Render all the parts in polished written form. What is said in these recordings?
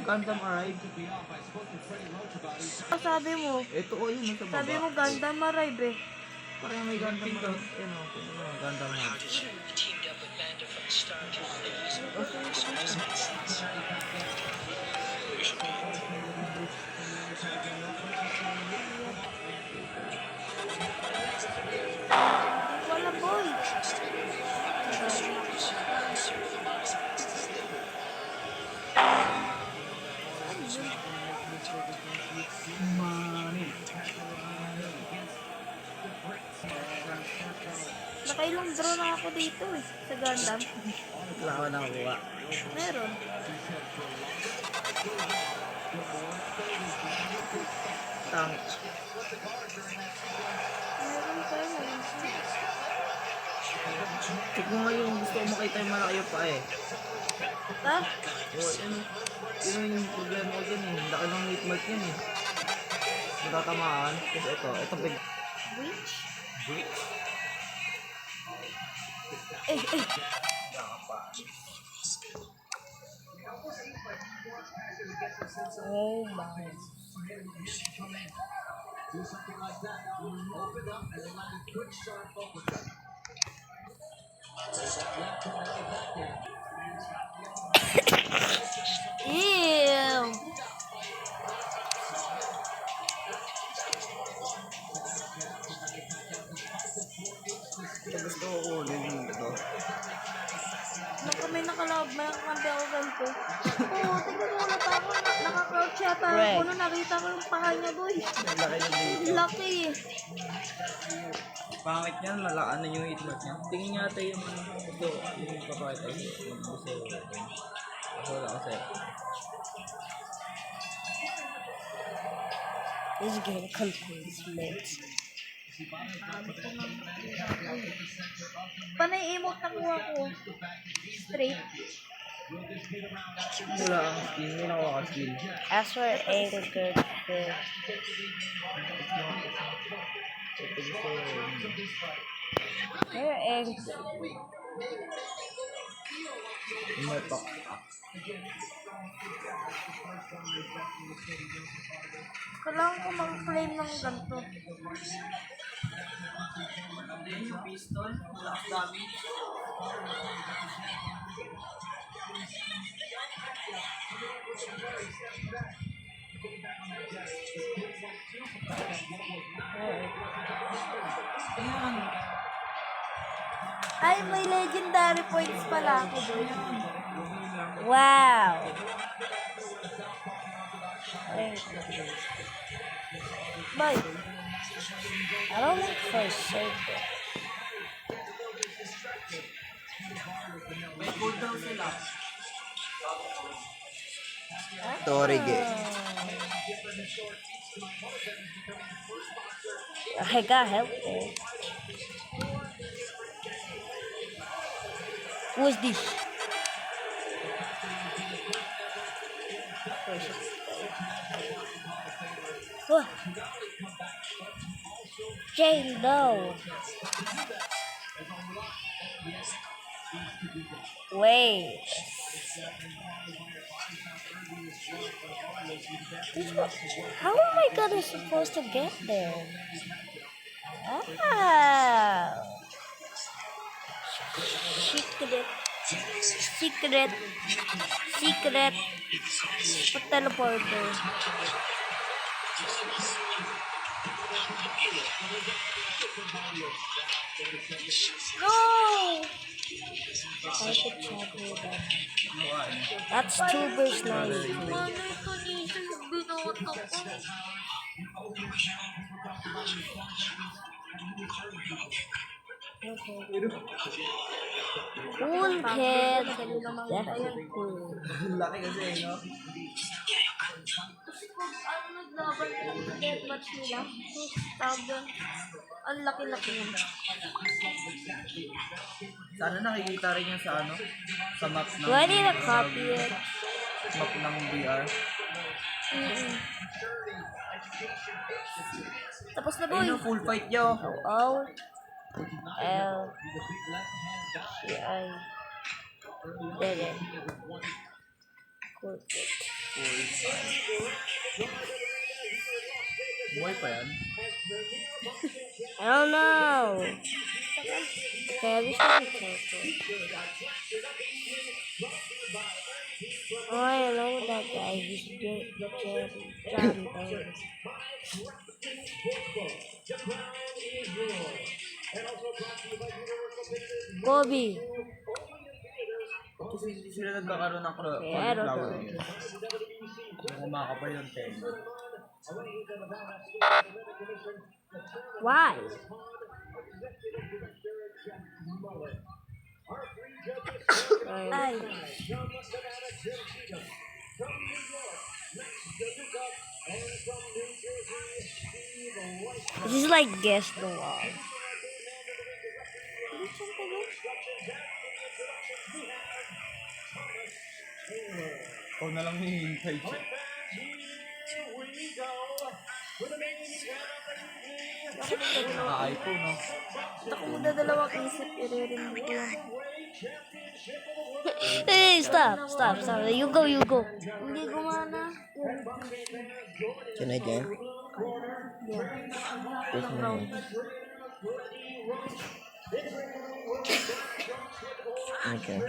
Gundam Arrive. Sabi mo. Ito o yun, nasa baba. Sabi mo Gundam Arrive eh. Parang may Gundam Arrive. Yan o, Gundam Arrive. Wala boy. Nakailang draw na ako dito eh. Sa Gundam. Wala ko nakakuha. Meron. Tank. Meron pa yun. Check mo nga yung gusto ko makita yung malaki pa eh. Ha? O, yun yung problema ko dyan eh. Laki ng meat mark yan eh. Matatamaan. Kasi ito big. Breach? Breach? Eh. Oh my. Ew. Gusto ko ulit yung ito. May nakambi ako ganito. Oo, tingnan mo na ako. Naka-crouch yata ako. Nung nakita ko yung paa niya, boy. Laki yung dito. Laki eh. Pangit yan, malaanan yung itlog niya. Tingin yata yung ito, yung papakita yung magbuso. Kasi wala kasi. This game contains meat. Panay emote nakuha ko. Straight. Wala ang skin, may nakuha ka skin. As for anchored fish. Ito gusto Where eggs? may pak. Kailangan ko mag-claim ng ganito. Yung piston, malakas damage. Ayan. Ay, may legendary points pala ako doon. Wow! Bye! I don't look for safety. May cooldown sila. Torige. I got help there. Who's this? What? Jane, no. Wait. How am I supposed to get there? Ah. Secret. Teleporter. No! I should travel that. That's 2 verse 9. Cool kid. Definitely cool. Laki kasi, no? Ano naglaban yung deathmatch nila? Ang laki-laki yun. Sana nakikita rin yan sa ano? Sa map ng... Do I need to copy it? Map ng VR. Tapos na boy. Ayun, full fight yo. O L C I. Dede. Perfect. Buhay pa yan? I don't know. Okay, I wish I could purple. Oh, I know that guy. He's John Doe. Kobe. Kasi hindi sila nagkakaroon ng Yeah, I don't cauliflower know. yun. Kung kumakapal yung tenga. Why? Ay. This is like guess the wall. Ikaw na lang hihintay siya. Naka-iPhone, no? Ako muna dalawang isip, i-rerin ko lang. Hey, stop. You go. Hindi gumana. Can I game? Yeah. Yes, ma'am. Okay.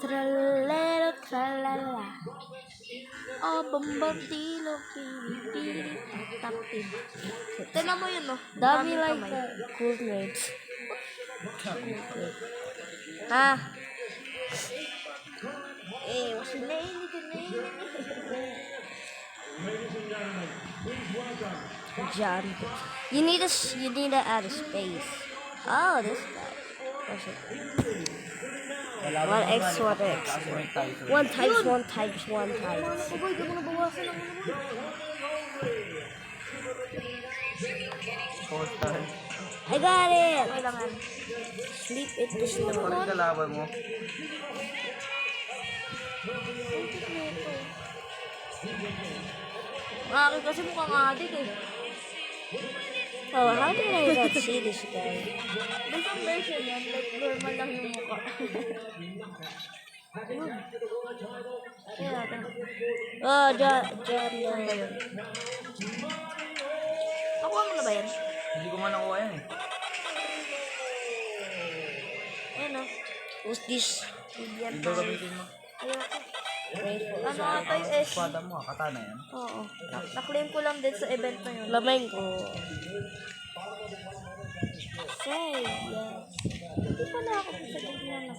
Tralero, tralala. Oh, bombardilo, pinipili, tapin. Tignan mo yun, no? Dami Daming like kamay. cool nerds. Ah, Sila ini John. You need to add a space. Oh, this guy. What's it? Wala 1x, 1x. Kasi may title. 1 times 1 times 1 times. Ako boy, di mo nabawasan ang ano. Postal. I got it. Kailangan. Sleep it to Sino pa sleep. rin kalaban mo? Akin kasi mukhang adik eh. Oh, how did I not see this guy? Basta version yan, like normal lang yung mukha. Kaya, Oh, John. nakuha mo na ba yan? Hindi ko man nakuha yan eh. Ayun o. Who's this? Bigyan Hindi ko tayo. gamitin mo. Ayoko. Rainfall. Ano ata yung S? Espada mo, katana yan. Oo. Na-claim ko lang din sa event na yun. Flamenco. Say, yes. Hindi pala ako sa tignan na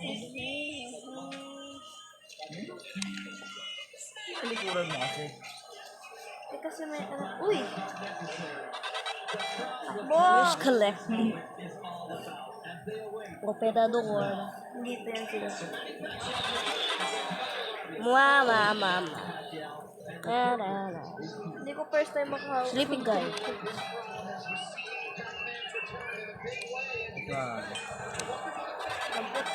Sa likuran mo kasi. Eh kasi may ano. Uy! Takbo! Who's collecting? Operador. Hindi pa yan sila. Mama. Hindi ko first time makahawak. Sleeping guy. Ikaw. Dampot.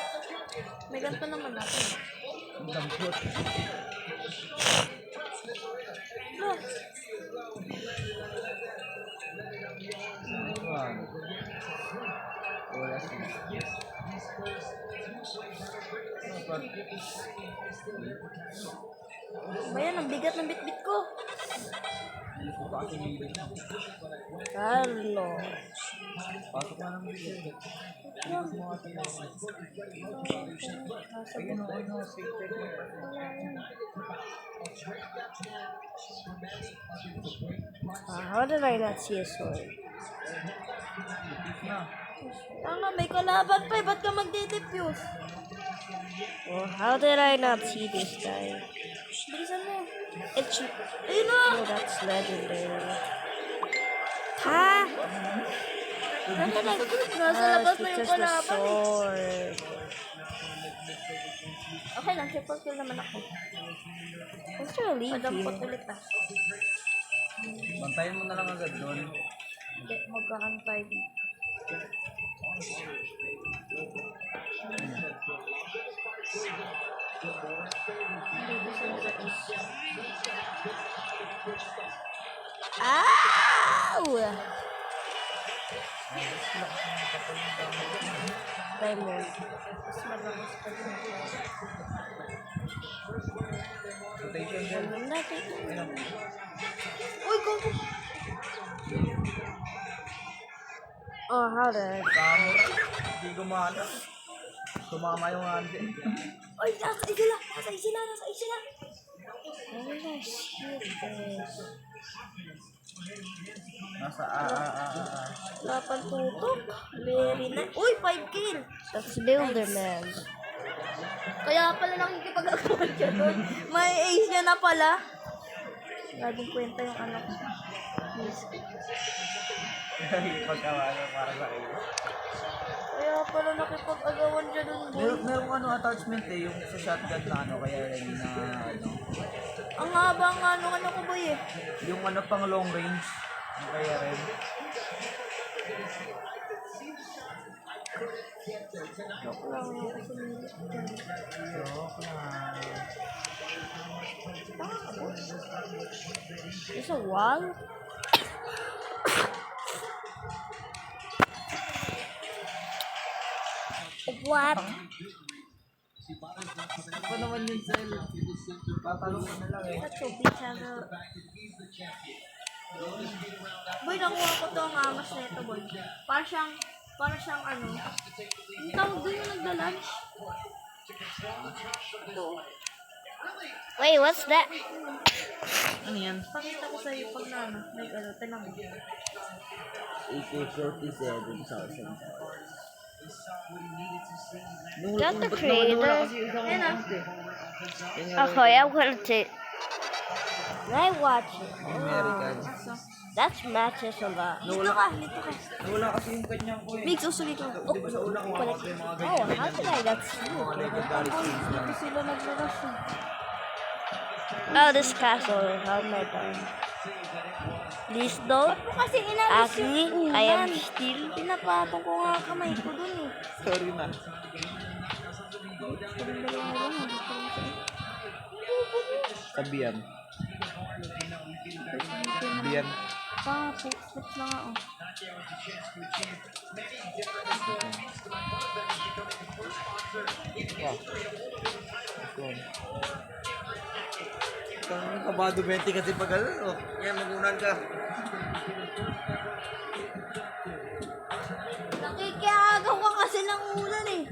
May ganito naman natin. Ang dampot. No. Ikaw. Wala siya. Bayan, ang bigat ng bitbit ko. Hindi ko pa kasi nilip. Carlos. Pasok na naman siya. Ayun, safe. How did I not see a sword? Na. Tanga, may kalaban pa eh. Ba't ka magde-defuse? Well, how did I not see this guy? Bilisan mo. It's Ayun na! oh, that's legendary. Ha? Nasa labas na yung Just a kalaban eh. sword. Okay lang, triple kill naman ako. What's your leave Padampot here? ulit ah. Bantayan mo na lang agad doon. Hindi, magkakantay dito. Dito sila sa is. Ow! Diamond. Mas malakas pa din. Rotation din. Diamond natin. Ayun. Uy, go! Oh, how did? Camera. Hindi gumana. Tumama yung handi. Uy, nasa isila! Nasa isila! Nasa isila! Holy shit, guys. Nasa Wala pang tutok. Very nice. Uy, 5 kill! That's Builder Man. Kaya pala nakikipag-agawan siya doon. May ace niya na pala. Laging kwenta yung anak ko. Pagkawalan para sa iyo. Kaya pala nakipag-agawan siya doon. Merong ano attachment eh, yung sa shotgun na ano, kaya rin na ano. Ang haba nga nung ano ko boy eh. Yung ano pang long range, kaya rin. Joke lang yung sumilip dyan. Joke lang. There's a wall? What? Ako naman yun, Sel. Tatalong ko na lang eh. That's so bitch ano. Boy, nakuha ko to ang amas na ito boy. Para siyang ano. Yung tawag doon yung nagda-lunch. Ito. Wait, what's that? Ano yan? Pakita ko sa'yo pag na ano. Like ano, tinang mo. AK-47 thousand. Nung That's the ba't creator. nawala kasi yung isang Yan ah. account eh. Yan nga Okay, I'm gonna take. Can I watch it? yung American. Aso. That's matches a lot. Dito ka, dito ka. Nawala kasi yung kanyang ko eh. Big, usuli ko. Di ba sa una kung ako yung mga Oh, ganyan. how did I get Mga through? legendary skins lang. Dito sila naglaras eh. Oh, this castle. How am I done? Please don't Kasi inalis ask me. I am still. Pinapatong ko nga kamay ko dun eh. Sorry na. Sabihan. Sabihan. Papo, steps na nga oh. Wow. Ito. Itong kabado 20 kasi pag ano. Oh. Yan, magunan ka. Nakikiagaw ka kasi ng ulan eh.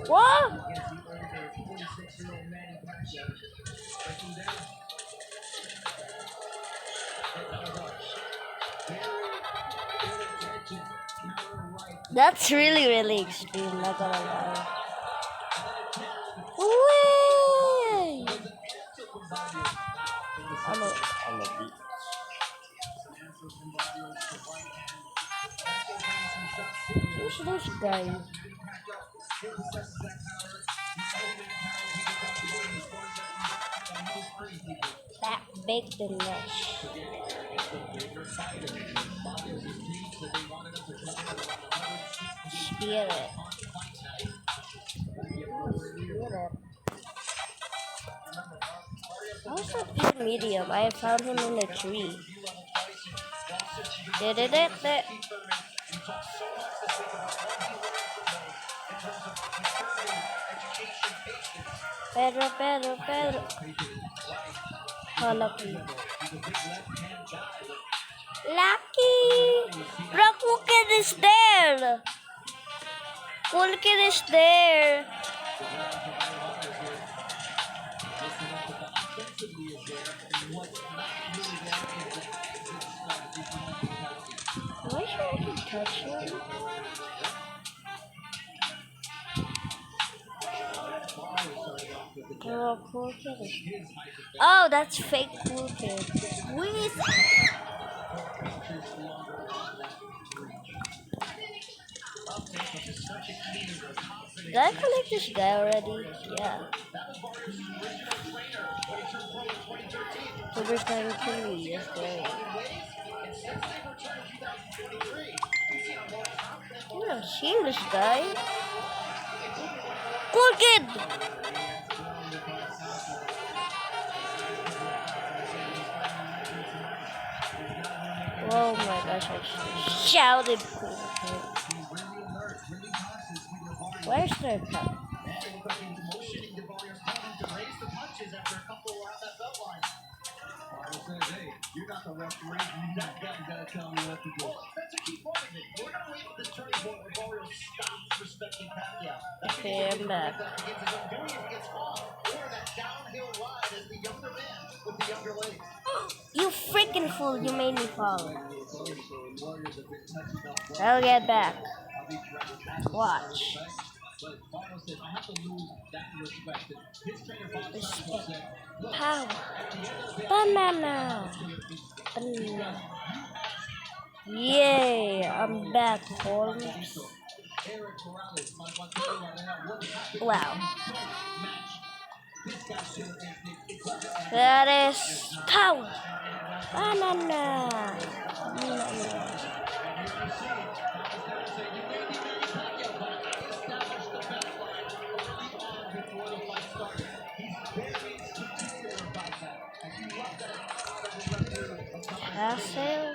What? That's really, really extreme, not gonna lie. Whee! I'm a beat. Who's this guy? That baked delish. Spirit. How's that eat medium? I found him in a tree. Da-da-da-da. Pedro. Oh, lucky. Lucky! Bro, cool kid is there! Cool kid is there! Am I sure I can touch him? Oh, cool kid is... Oh, that's fake cool kid. Wait! Did I collect this guy already? Yeah. Silver's trying to kill me. Yes, great. I've seen this guy. Cool kid! shouted. Where's their cup? Okay, I'm back. You freaking fool, you made me fall. I'll get back. Watch. Respect. Power. Banana. Banana. Yay, I'm back, Holmes. Wow. That is power. Banana. Banana. Castle.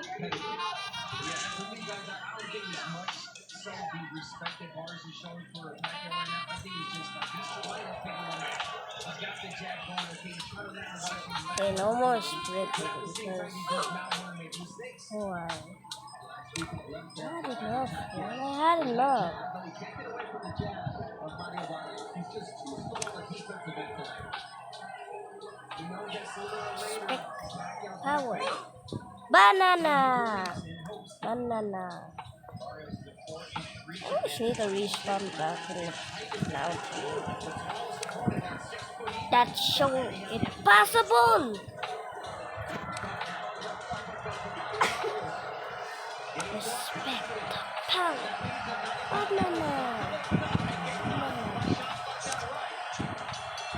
Okay, no more split because wow. I had enough, man. I had enough. Respect. Power. Banana. Banana. I just need to respawn back in the mountain. That's so impossible! Respect. Power. Banana. Banana.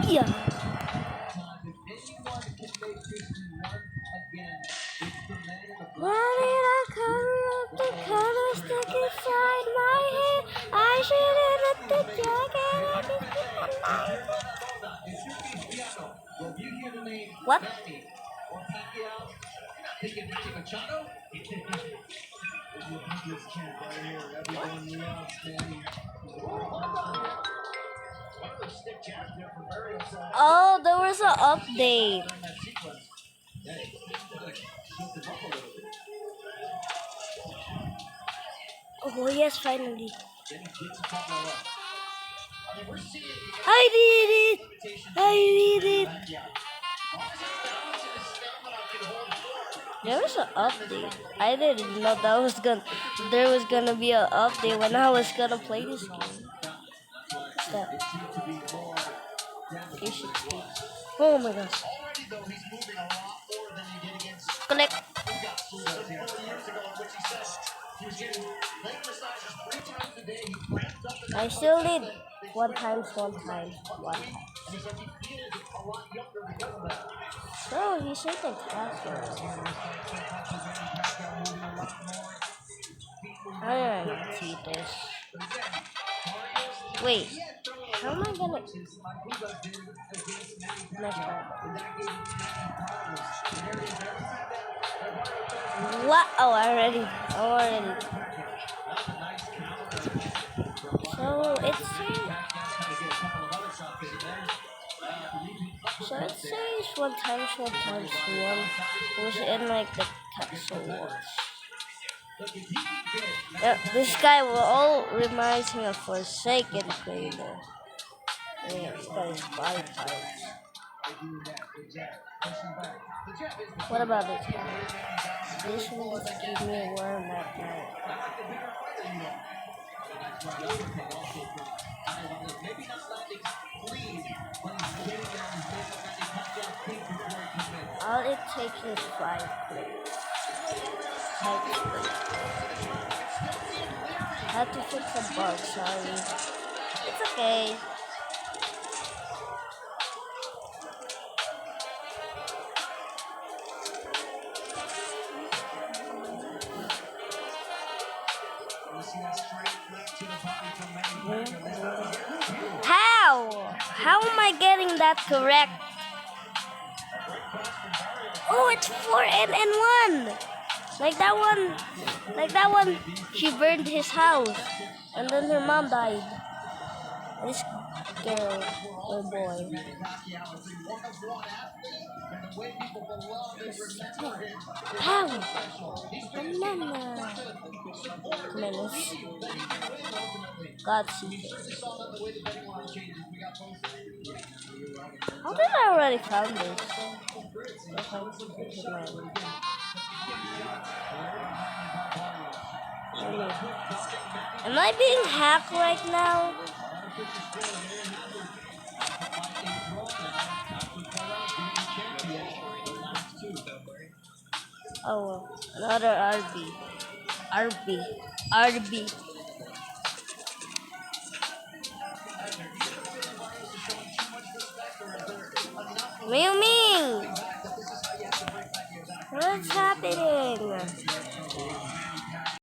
Yeah. Why did I cover up the color stuck inside my head? I should have let the jacket. What? Oh, there was an update. Oh yes, finally. I did it! I did it! There was an update. I didn't know there was gonna be an update when I was gonna play this game. What's that? Oh my gosh. Connect. I still need one times. So he should take faster. I don't see this. Wait, how am I gonna? Next time. What? Oh, already. So it's it says one times one, was in like the capsule wars. This guy will all reminds me of Forsaken Trader. Yeah, this guy is 5 times. What about this guy? This one will give me a worm at night. All it takes is 5 clicks. I had to fix a bug, sorry. It's okay. How am I getting that correct? Oh, it's 4 and 1. Like that one, she burned his house, and then her mom died. This girl, oh boy. Pow! Banana. Menace. God seeker. How did I already found this? Am I being hacked right now? Oh, another RB. RB. RB. Mew Mew! What's happening?